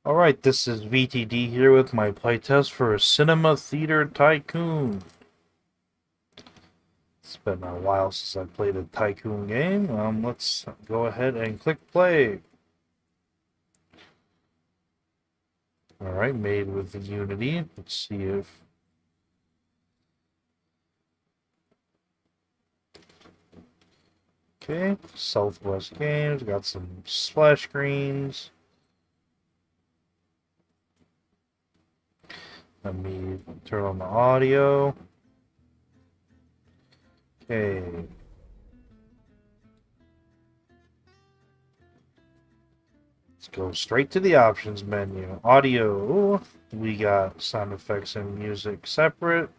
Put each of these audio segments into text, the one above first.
Alright, this is VTD here with my playtest for Cinema Theater Tycoon. It's been a while since I played a Tycoon game. Let's go ahead and click play. Alright, made with Unity. Let's see if... Okay, Southwest Games. Got some splash screens. Let me turn on the audio. Okay. Let's go straight to the options menu. Audio. We got sound effects and music separate.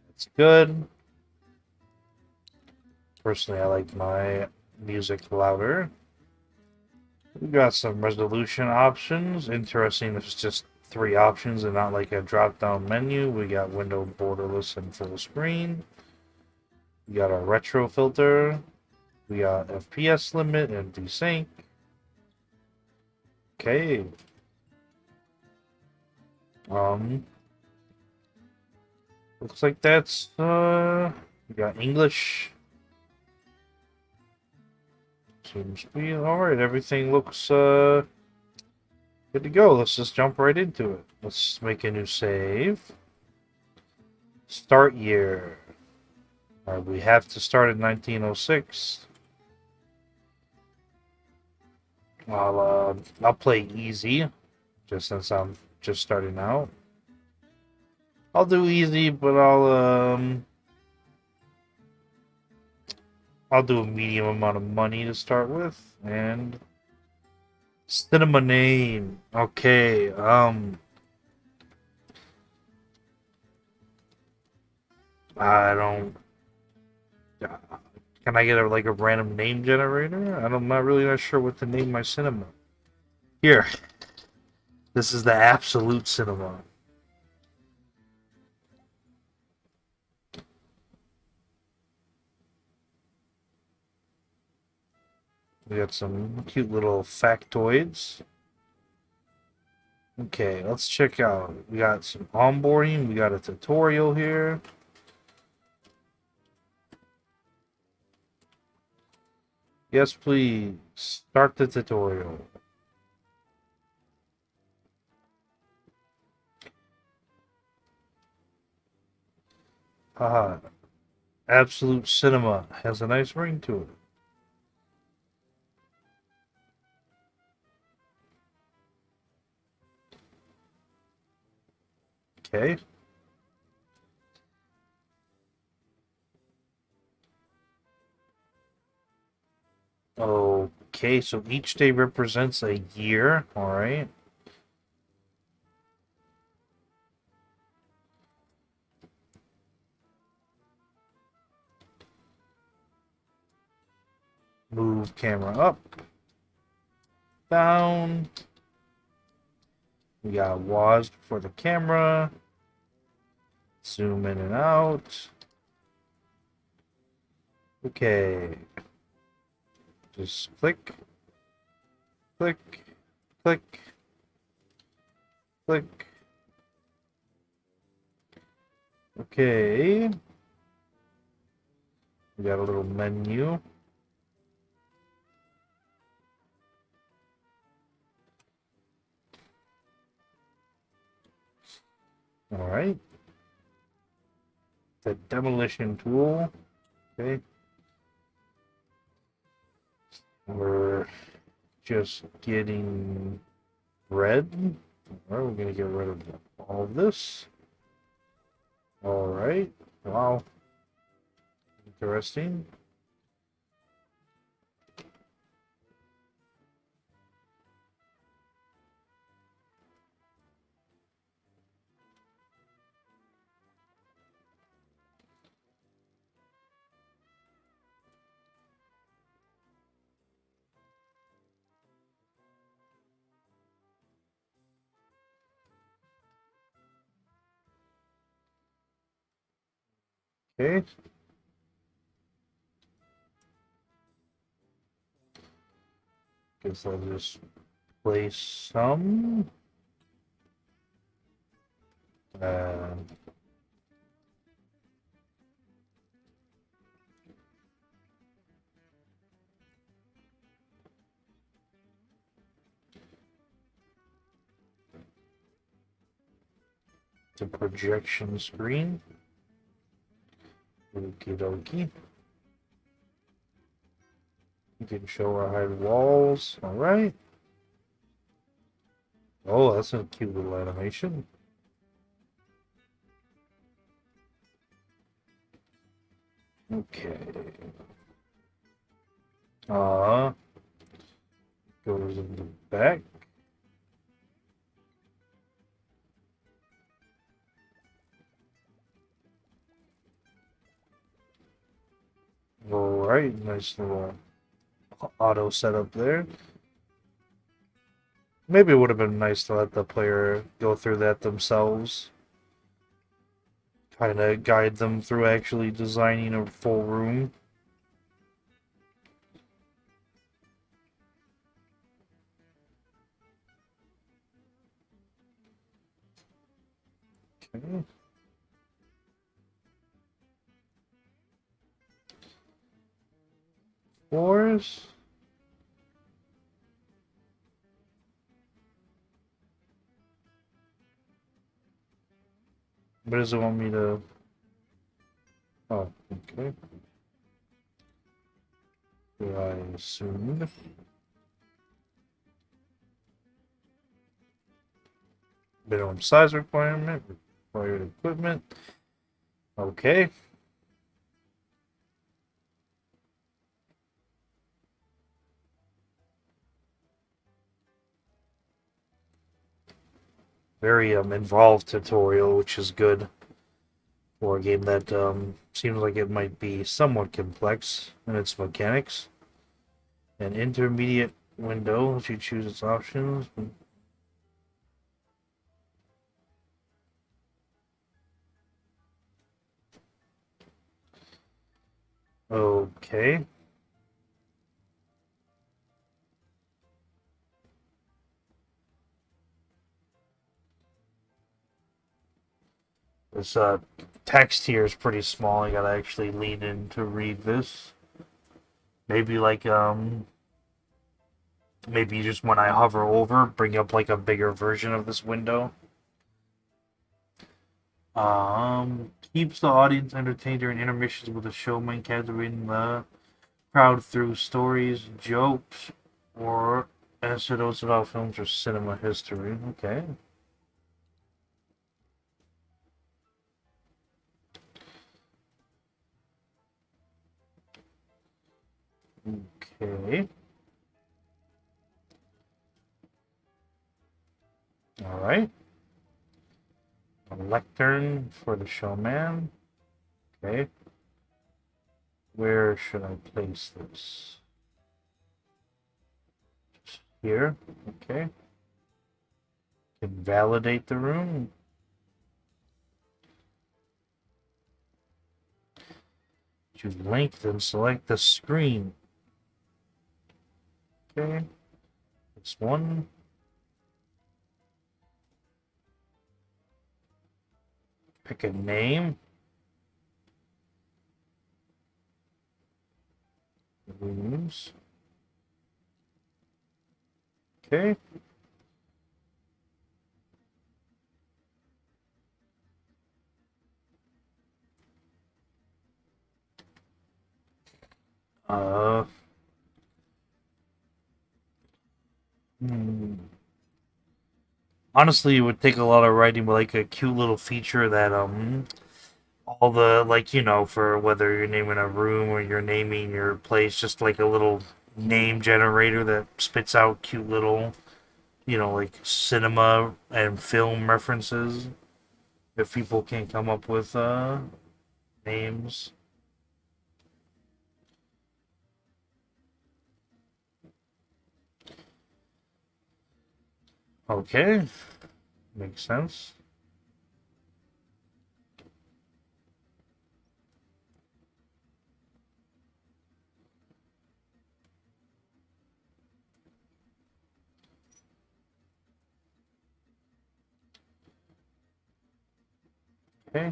That's good. Personally, I like my music louder. We got some resolution options. Interesting, there's just three options and not like a drop down menu. We got window borderless and full screen. We got our retro filter. We got FPS limit and desync. Okay. Looks like that's we got English. Seems to be alright. Everything looks good to go. Let's just jump right into it. Let's make a new save. Start year. Alright, we have to start in 1906. I'll play easy, just since I'm just starting out. I'll do easy, but I'll do a medium amount of money to start with, and cinema name. Okay, I don't. Can I get like a random name generator? I'm not really not sure what to name my cinema. Here, this is the absolute cinema. We got some cute little factoids. Okay, let's check out. We got some onboarding. We got a tutorial here. Yes, please. Start the tutorial. Haha. Absolute Cinema has a nice ring to it. Okay. Okay, so each day represents a year. All right. Move camera up, down. We got WASD for the camera. Zoom in and out. Okay. Just click, click, click, click. Okay. We got a little menu. All right. The demolition tool. Okay. We're just getting red. All right, we're going to get rid of all of this. All right. Wow. Interesting. Okay. Guess I'll just play some. Uh, the projection screen. Okie dokie. You can show or hide walls. Alright. Oh, that's a cute little animation. Okay. Goes in the back. Alright, nice little auto setup there. Maybe it would have been nice to let the player go through that themselves. Kind of guide them through actually designing a full room. Okay. Floors. What does it want me to... Oh, okay. I assumed. Minimum size requirement, required equipment. Okay. Very involved tutorial, which is good for a game that seems like it might be somewhat complex in its mechanics. An intermediate window, lets you choose its options. Okay. This text here is pretty small. I gotta actually lean in to read this. Maybe like maybe just when I hover over, bring up like a bigger version of this window. Keeps the audience entertained during intermissions with a showman captivating the crowd through stories, jokes, or anecdotes about films or cinema history. Okay. Okay. All right. A lectern for the showman. Okay. Where should I place this? Here. Okay. Can validate the room. Choose length and select the screen. Okay. This one. Pick a name. Rooms. Okay. Uh. Hmm. Honestly, it would take a lot of writing, but like a cute little feature that all the like for whether you're naming a room or you're naming your place, just like a little name generator that spits out cute little like cinema and film references. If people can't come up with names. Okay, makes sense. Okay.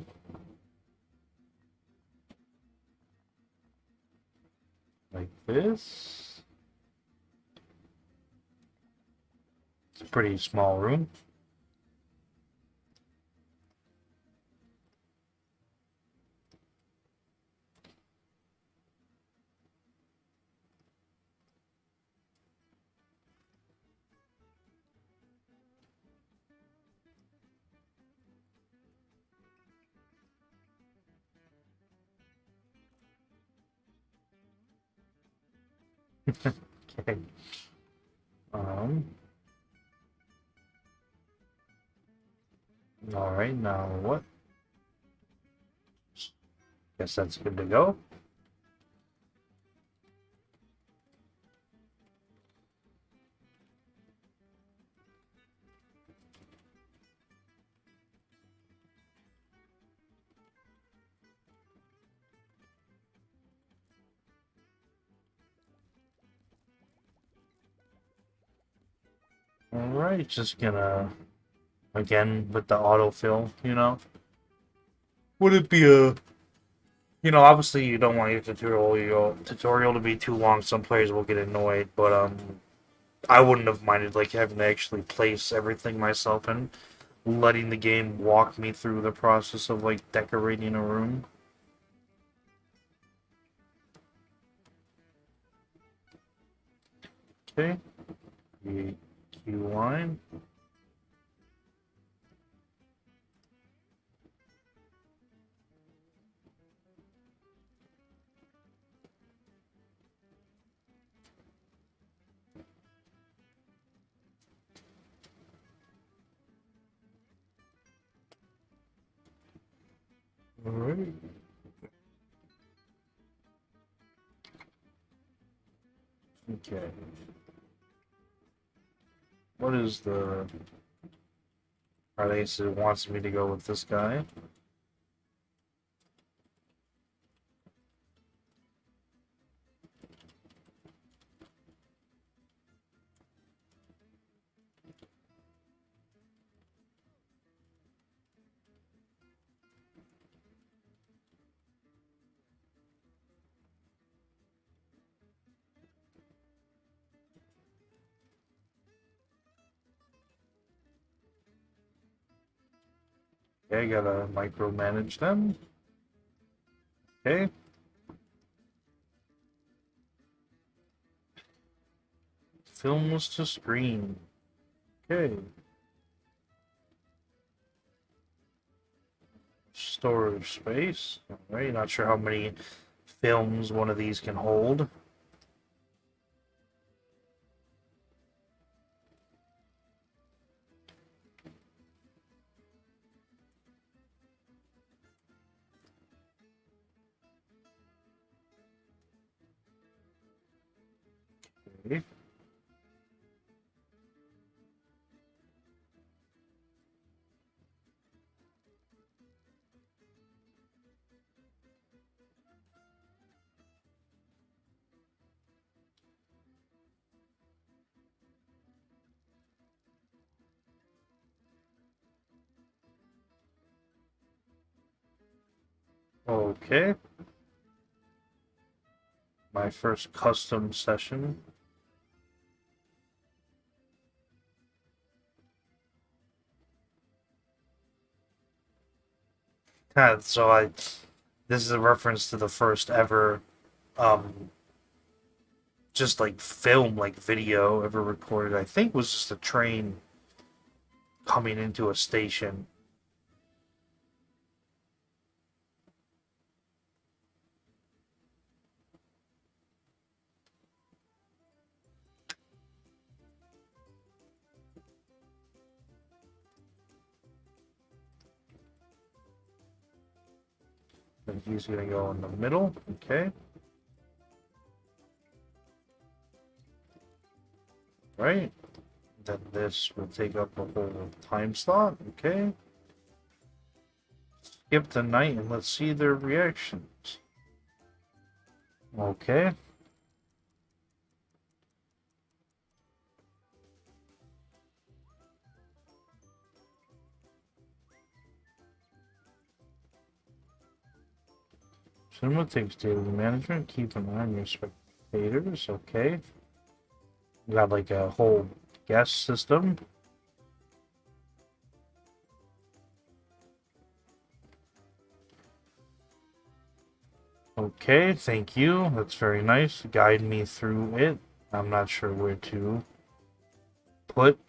Like this. It's a pretty small room. Okay. Um. All right. Now what? Guess that's good to go. All right. Just gonna again with the autofill. Would it be a obviously you don't want your tutorial to be too long. Some players will get annoyed, but I wouldn't have minded like having to actually place everything myself and letting the game walk me through the process of like decorating a room. Okay, create queue line. All right. Okay. What is the? I think it wants me to go with this guy. Okay, gotta micromanage them. Okay. Film was to screen. Okay. Storage space. Alright, not sure how many films one of these can hold. Okay. Okay. My first custom session. This is a reference to the first ever, um, just like film, like video ever recorded. I think was just a train coming into a station. And he's gonna go in the middle. Okay. Right. Then this will take up a whole time slot. Okay. Skip the night and let's see their reactions. Okay. Cinema takes daily management. Keep an eye on your spectators. Okay. We got like a whole guest system. Okay, thank you. That's very nice. Guide me through it. I'm not sure where to put.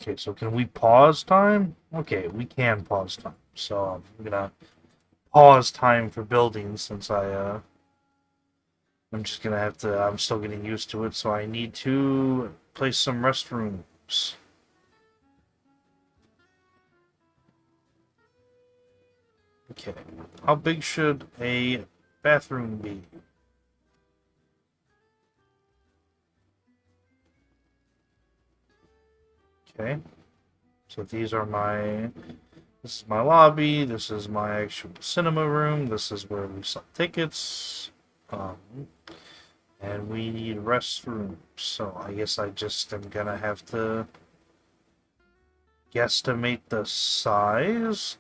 Okay, so can we pause time? Okay, we can pause time. So I'm gonna pause time for building since I'm just gonna have to. I'm still getting used to it, so I need to place some restrooms. Okay, how big should a bathroom be? Okay, so these are my. This is my lobby. This is my actual cinema room. This is where we sell tickets. Um, and we need restrooms. So I guess I just am gonna have to guesstimate the size.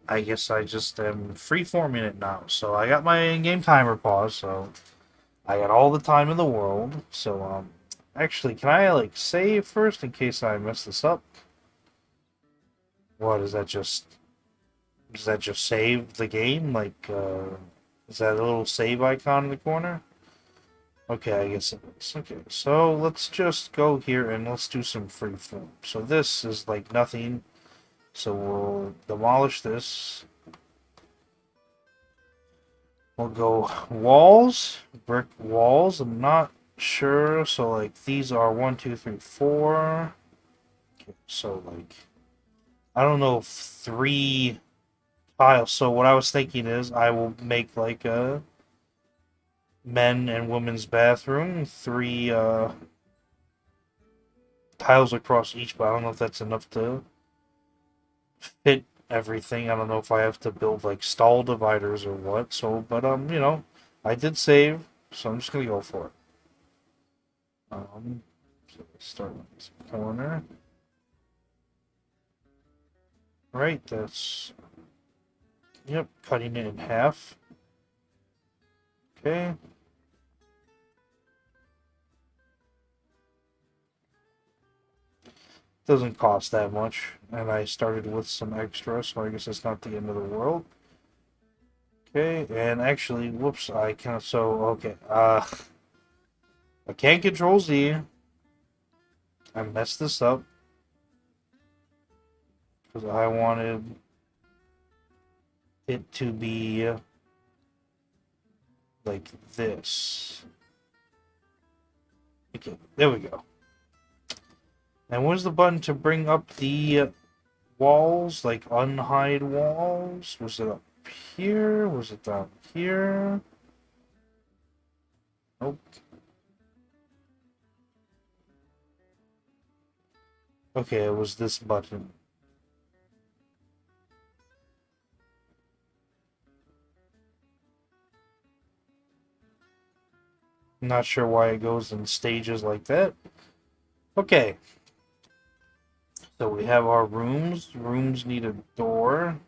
I guess I just am freeforming it now. So I got my in-game timer paused, so I got all the time in the world. So actually, can I like save first in case I mess this up? What is that just? Does that just save the game? Like, is that a little save icon in the corner? Okay, I guess it is. Okay, so let's just go here and let's do some freeform. So this is like nothing. So we'll demolish this. We'll go walls, brick walls. I'm not sure. So like these are 1, 2, 3, 4. Okay, so like I don't know if 3 tiles. So what I was thinking is I will make like a men and women's bathroom, 3 tiles across each, but I don't know if that's enough to fit everything. I don't know if I have to build like stall dividers or what. So, but I did save, so I'm just gonna go for it. So let's start with this corner. Right, that's yep, cutting it in half. Okay. Doesn't cost that much, and I started with some extra, so I guess it's not the end of the world. Okay, and actually, whoops, I can't. So okay, I can't control Z. I messed this up because I wanted it to be like this. Okay, there we go. And where's the button to bring up the walls, like unhide walls? Was it up here? Was it down here? Nope. Okay, it was this button. Not sure why it goes in stages like that. Okay. So we have our rooms. Rooms need a door.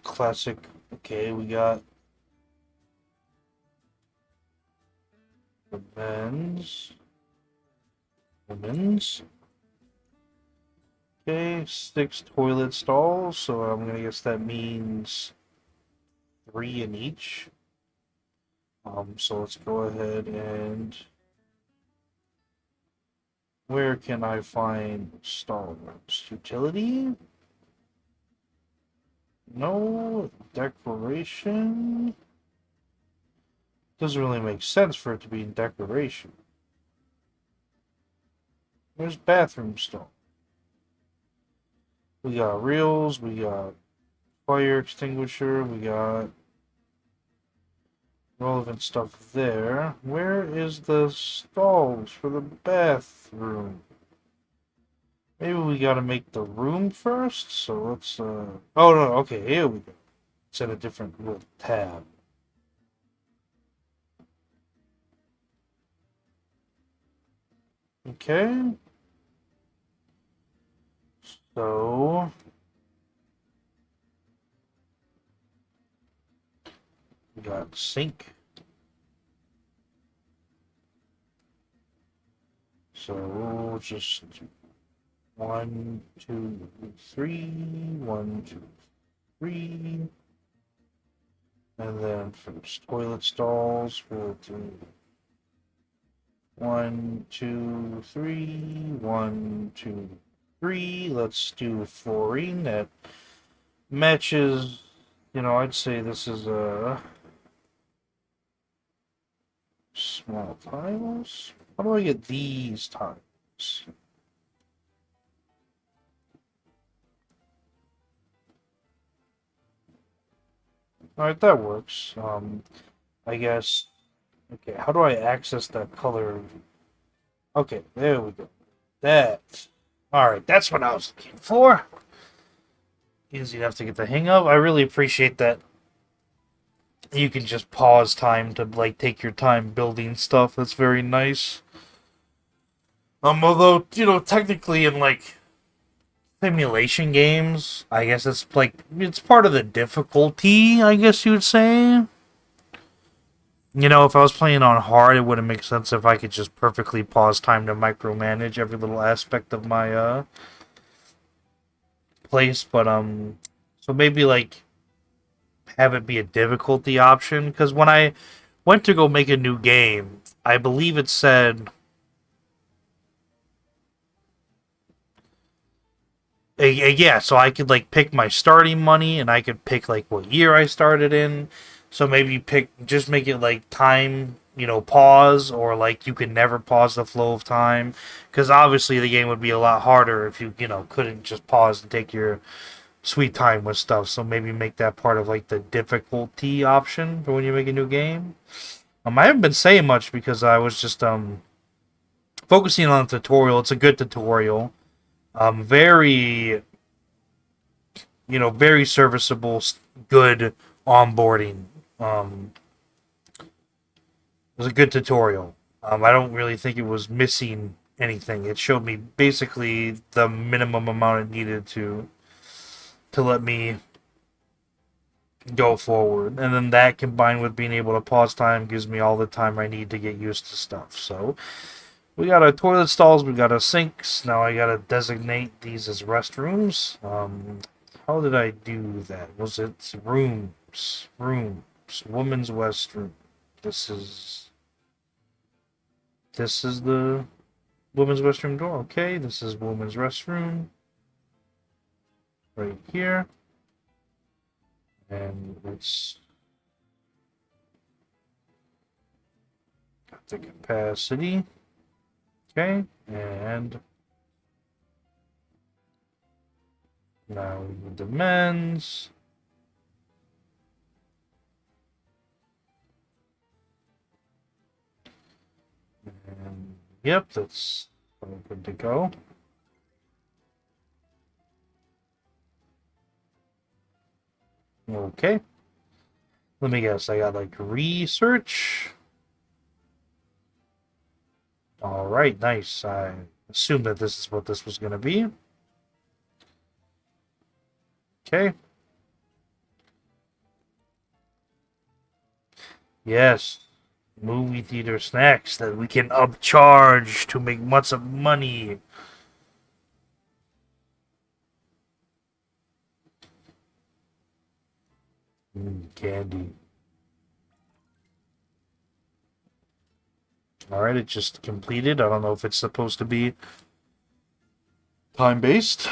Classic. Okay, we got the men's. Women's. Okay, 6 toilet stalls. So I'm gonna guess that means 3 in each. So let's go ahead and where can I find stalls? Utility? No. Decoration? Doesn't really make sense for it to be in decoration. There's bathroom stall. We got reels, we got fire extinguisher, we got relevant stuff there. Where is the stalls for the bathroom? Maybe we gotta make the room first, so let's, oh no, okay, here we go. It's in a different little tab. Okay. So we got sync. So just 1, 2, 3, 1, 2, 3. And then for toilet stalls, we'll do 1, 2, 3, 1, 2, 3. Let's do flooring that matches. I'd say this is a small tiles. How do I get these tiles? Alright, that works. I guess. Okay, how do I access that color? Okay, there we go. That. Alright, that's what I was looking for. Easy enough to get the hang of. I really appreciate that you can just pause time to like take your time building stuff. That's very nice. Although, technically in like simulation games, I guess it's part of the difficulty, I guess you would say. If I was playing on hard, it wouldn't make sense if I could just perfectly pause time to micromanage every little aspect of my place, but so maybe like have it be a difficulty option because when I went to go make a new game, I believe it said yeah, so I could like pick my starting money and I could pick like what year I started in. So maybe just make it like time, pause or like you could never pause the flow of time because obviously the game would be a lot harder if you couldn't just pause and take your sweet time with stuff. So maybe make that part of like the difficulty option for when you make a new game. I haven't been saying much because I was just focusing on the tutorial. It's a good tutorial. Very very serviceable, good onboarding. Um, it was a good tutorial. I don't really think it was missing anything. It showed me basically the minimum amount it needed to let me go forward. And then that combined with being able to pause time gives me all the time I need to get used to stuff. So we got our toilet stalls, we got our sinks. Now I gotta designate these as restrooms. How did I do that? Was it rooms? Rooms. Women's restroom. This is the women's restroom door. Okay, this is women's restroom. Right here. And it's got the capacity. Okay, and now we need the men's. And yep, that's all good to go. Okay. Let me guess, I got like research. Alright, nice. I assumed that this is what this was going to be. Okay. Yes. Movie theater snacks that we can upcharge to make lots of money. Candy. Alright, it just completed. I don't know if it's supposed to be time-based.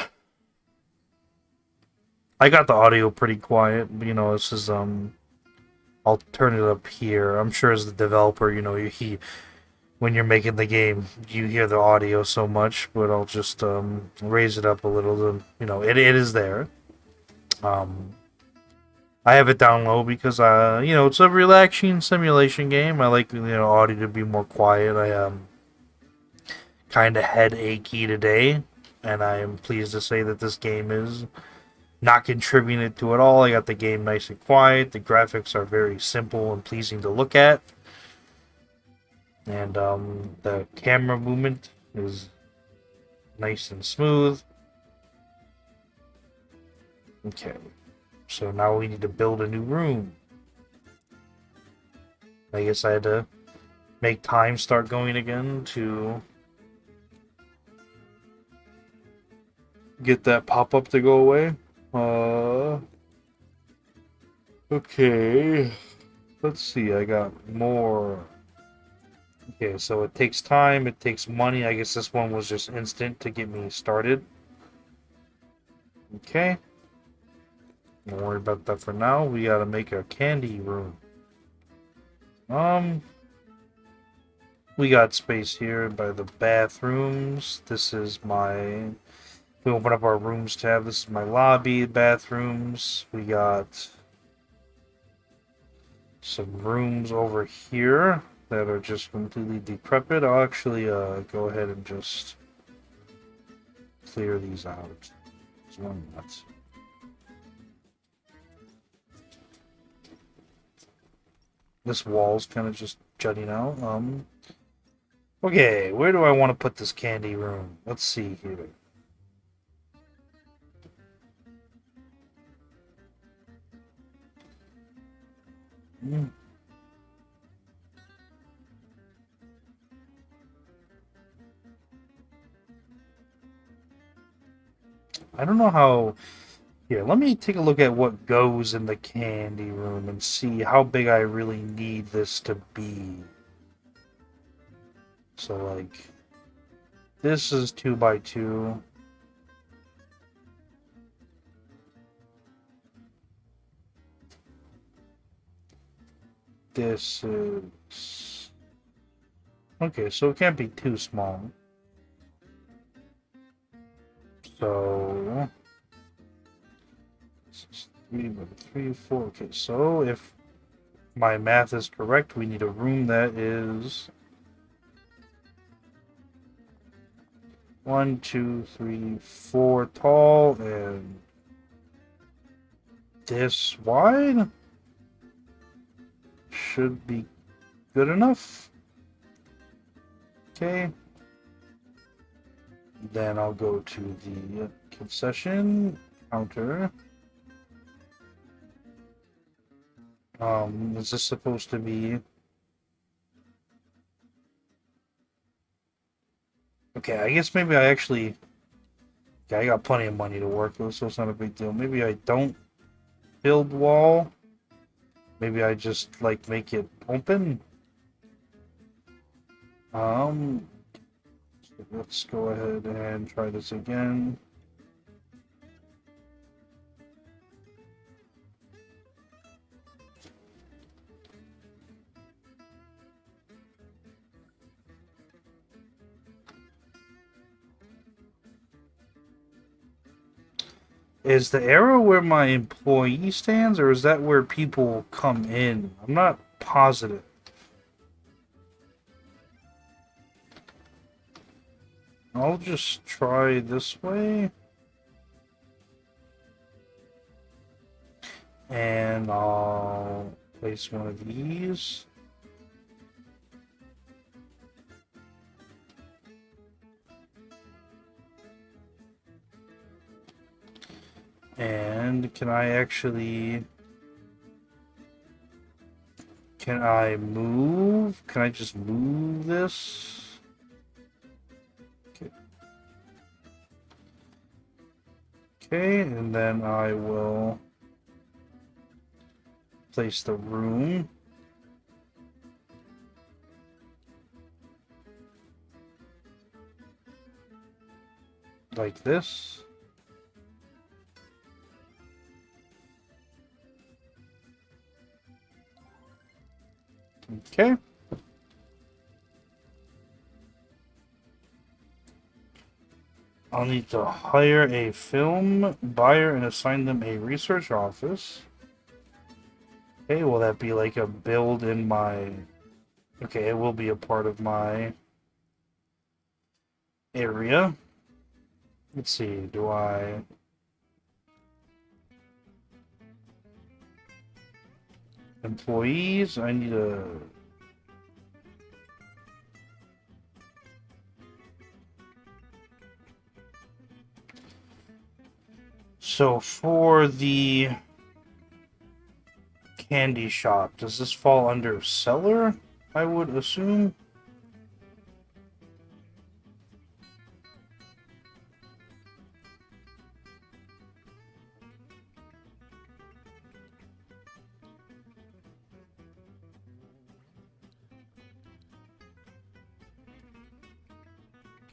I got the audio pretty quiet. This is I'll turn it up here. I'm sure as the developer, when you're making the game, you hear the audio so much, but I'll just raise it up a little. It is there. I have it down low because it's a relaxing simulation game. I like audio to be more quiet. I kind of headachy today, and I am pleased to say that this game is not contributing to it at all. I got the game nice and quiet. The graphics are very simple and pleasing to look at. And the camera movement is nice and smooth. Okay, so now we need to build a new room. I guess I had to make time start going again to get that pop-up to go away. Okay. Let's see, I got more. Okay, so it takes time, it takes money. I guess this one was just instant to get me started. Okay. Don't worry about that for now. We gotta make a candy room. We got space here by the bathrooms. This is my... We open up our rooms tab. This is my lobby, bathrooms. We got some rooms over here that are just completely decrepit. I'll actually go ahead and just clear these out. Why not? This wall's kind of just jutting out. Okay, where do I want to put this candy room? Let's see here. I don't know how... Here, let me take a look at what goes in the candy room and see how big I really need this to be. So, like, this is 2x2. This is... Okay, so it can't be too small. So... This is 3 by 3, 4. Okay, so if my math is correct, we need a room that is 1, 2, 3, 4 tall and this wide. Should be good enough. Okay. Then I'll go to the concession counter. Is this supposed to be... Okay, I guess maybe I actually... Yeah, I got plenty of money to work with, so it's not a big deal. Maybe I don't build wall. Maybe I just, like, make it open. Let's go ahead and try this again. Is the arrow where my employee stands, or is that where people come in? I'm not positive. I'll just try this way. And I'll place one of these. And can I actually... Can I move? Can I just move this? Okay. Okay, and then I will place the room. Like this. Okay. I'll need to hire a film buyer and assign them a research office. Okay, will that be like a build in my... Okay, it will be a part of my area. Let's see, do I... Employees, I need a... So for the candy shop, does this fall under cellar? I would assume.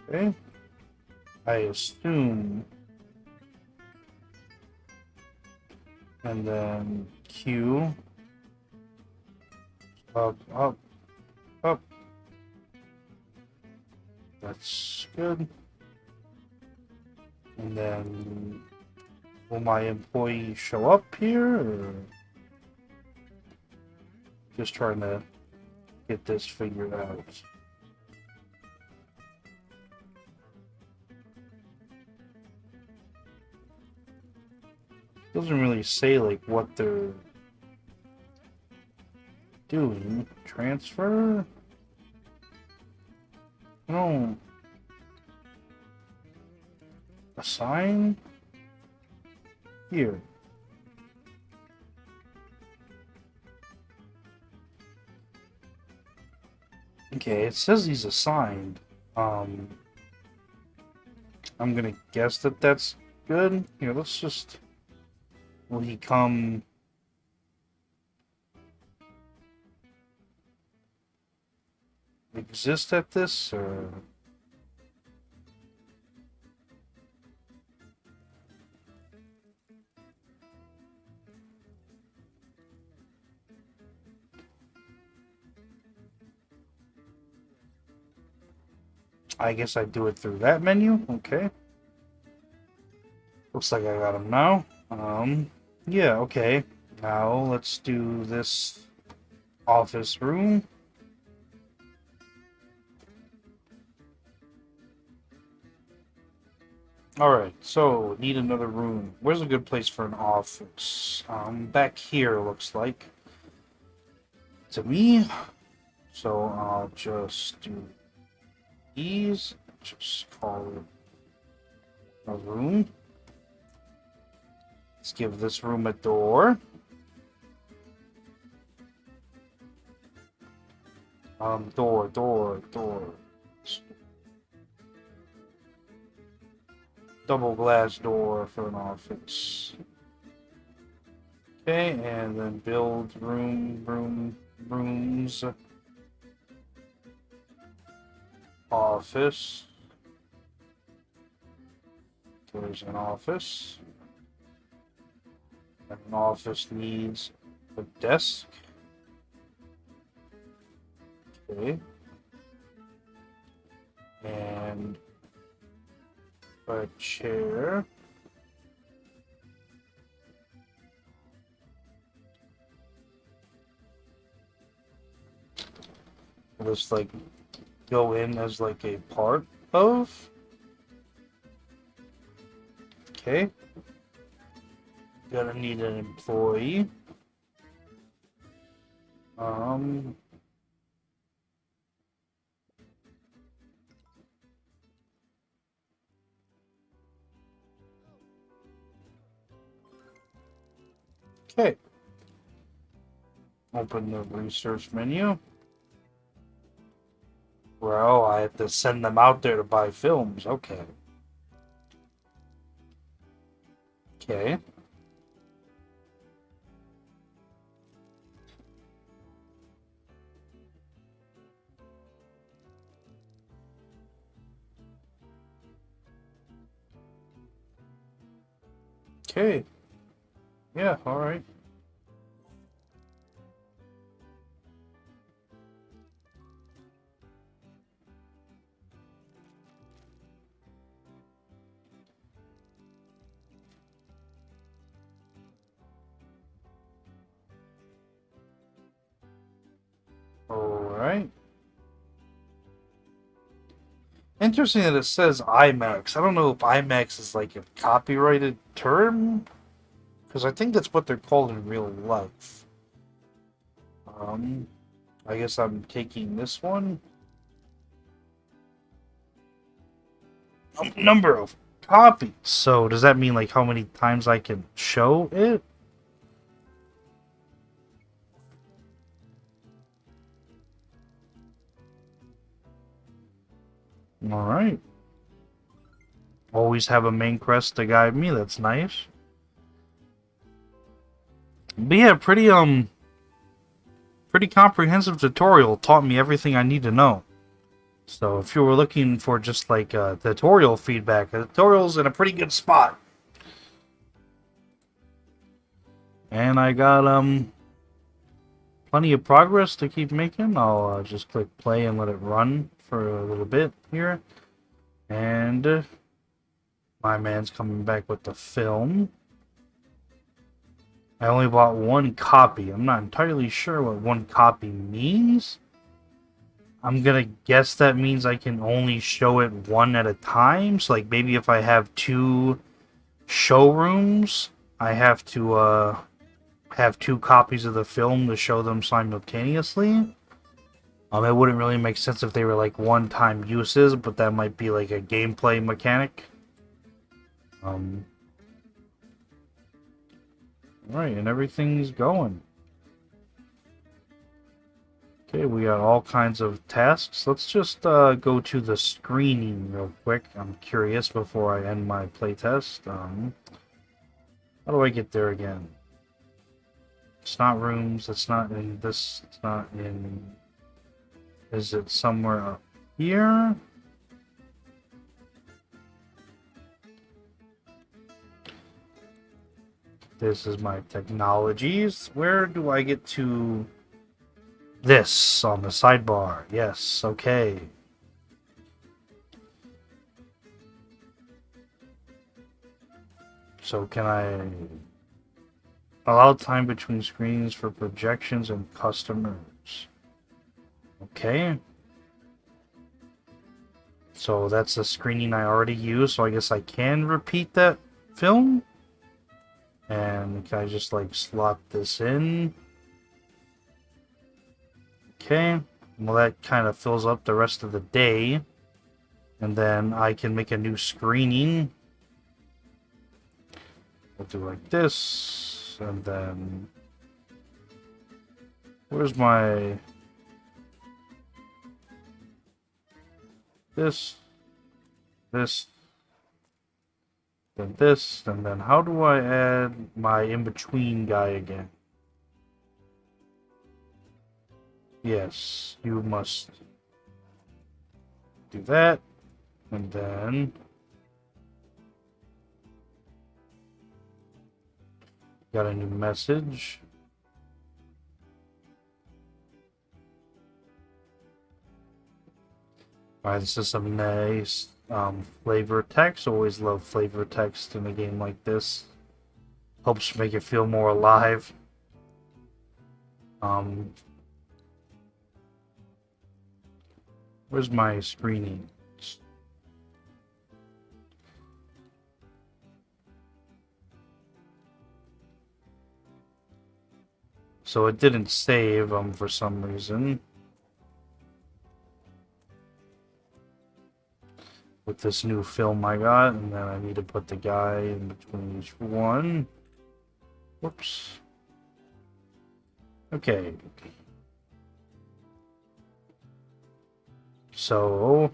Okay. I assume. And then Q. Up, up, up. That's good. And then will my employee show up here? Or just trying to get this figured out. Doesn't really say like what they're doing. Transfer? No. Assign? Here. Okay, it says he's assigned. I'm gonna guess that that's good. Here, let's just... Will he come... exist at this, or... I guess I do it through that menu. Okay. Looks like I got him now. Yeah, okay. Now let's do this office room. Alright, so need another room. Where's a good place for an office? Back here looks like. To me. So I'll just do these. Just call it a room. Let's give this room a door. Door. Double glass door for an office. Okay, and then build rooms. Office. There's an office. And an office needs a desk. Okay. And a chair. Will this like go in as like a part of? Okay. Gonna need an employee. Okay. Open the research menu. Well, I have to send them out there to buy films. Okay. Okay. Okay. Yeah, alright. Alright. Interesting that it says IMAX. I don't know if IMAX is like a copyrighted term, because I think that's what they're called in real life. I guess I'm taking this one. Number of copies. So does that mean like how many times I can show it? Alright. Always have a main quest to guide me, that's nice. But yeah, pretty comprehensive tutorial, taught me everything I need to know. So if you were looking for just like tutorial feedback, the tutorial's in a pretty good spot. And I got plenty of progress to keep making. I'll just click play and let it run for a little bit here. And my man's coming back with the film. I only bought one copy. I'm not entirely sure what one copy means. I'm gonna guess that means I can only show it one at a time. So like maybe if I have 2 showrooms, I have to have 2 copies of the film to show them simultaneously. It wouldn't really make sense if they were like one-time uses, but that might be like a gameplay mechanic. Right, and everything's going. Okay, we got all kinds of tasks. Let's just go to the screening real quick. I'm curious before I end my playtest. How do I get there again? It's not rooms, it's not in this, it's not in... Is it somewhere up here? This is my technologies. Where do I get to this on the sidebar? Yes, okay. So can I allow time between screens for projections and customers? Okay. So that's a screening I already used, so I guess I can repeat that film. And can I just like slot this in? Okay. Well, that kind of fills up the rest of the day. And then I can make a new screening. We'll do like this. And then... Where's my... This. Then this, and then how do I add my in-between guy again? Yes, you must do that, and then got a new message. Alright, this is some nice flavor text. Always love flavor text in a game like this. Helps make it feel more alive. Where's my screening? So it didn't save for some reason. With this new film I got, and then I need to put the guy in between each one. Whoops. Okay. So...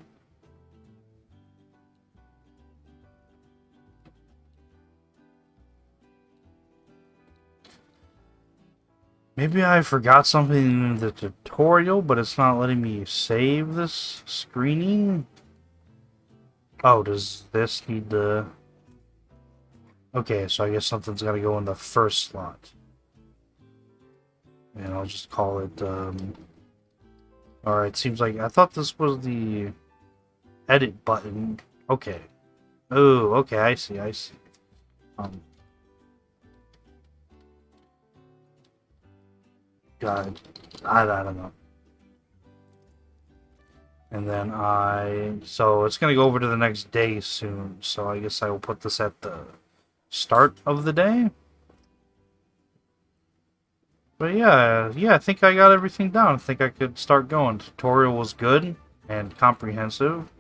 Maybe I forgot something in the tutorial, but it's not letting me save this screening. Oh, does this need the... Okay, so I guess something's got to go in the first slot. And I'll just call it, Alright, seems like... I thought this was the edit button. Okay. Oh, okay, I see. God, I don't know. And then so it's going to go over to the next day soon. So I guess I will put this at the start of the day. But yeah, I think I got everything down. I think I could start going. Tutorial was good and comprehensive.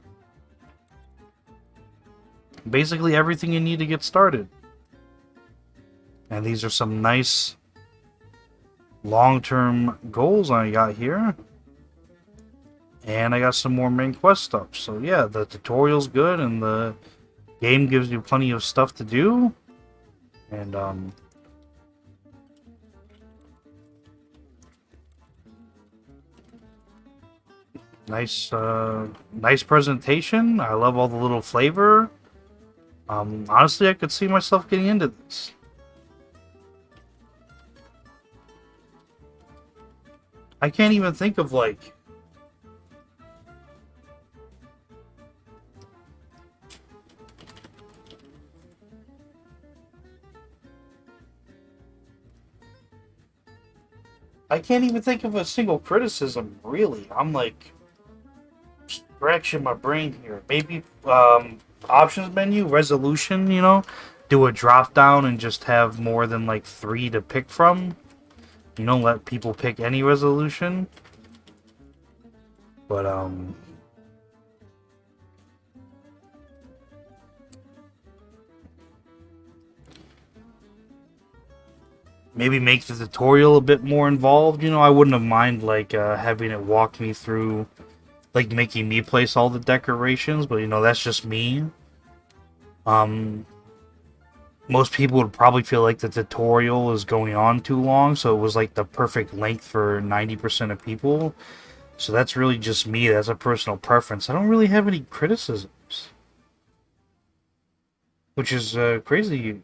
basically everything you need to get started. And these are some nice long-term goals I got here. And I got some more main quest stuff. So yeah, the tutorial's good and the game gives you plenty of stuff to do. And nice presentation. I love all the little flavor. Honestly, I could see myself getting into this. I can't even think of like I can't even think of a single criticism, really. I'm like scratching my brain here. Maybe options menu, resolution, you know? Do a drop down and just have more than like 3 to pick from. You don't let people pick any resolution. But maybe make the tutorial a bit more involved. You know, I wouldn't have mind like having it walk me through, like making me place all the decorations. But you know, that's just me. Most people would probably feel like the tutorial is going on too long, so it was like the perfect length for 90% of people. So that's really just me. That's a personal preference. I don't really have any criticisms, which is crazy.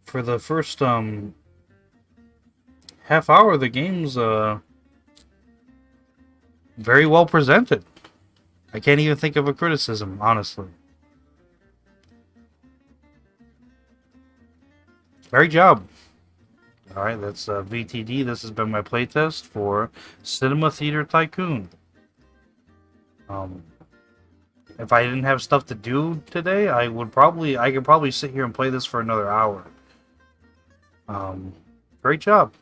For the first half hour, the game's very well presented. I can't even think of a criticism, honestly. Great job. Alright, that's VTD. This has been my playtest for Cinema Theater Tycoon. If I didn't have stuff to do today, I could probably sit here and play this for another hour. Great job.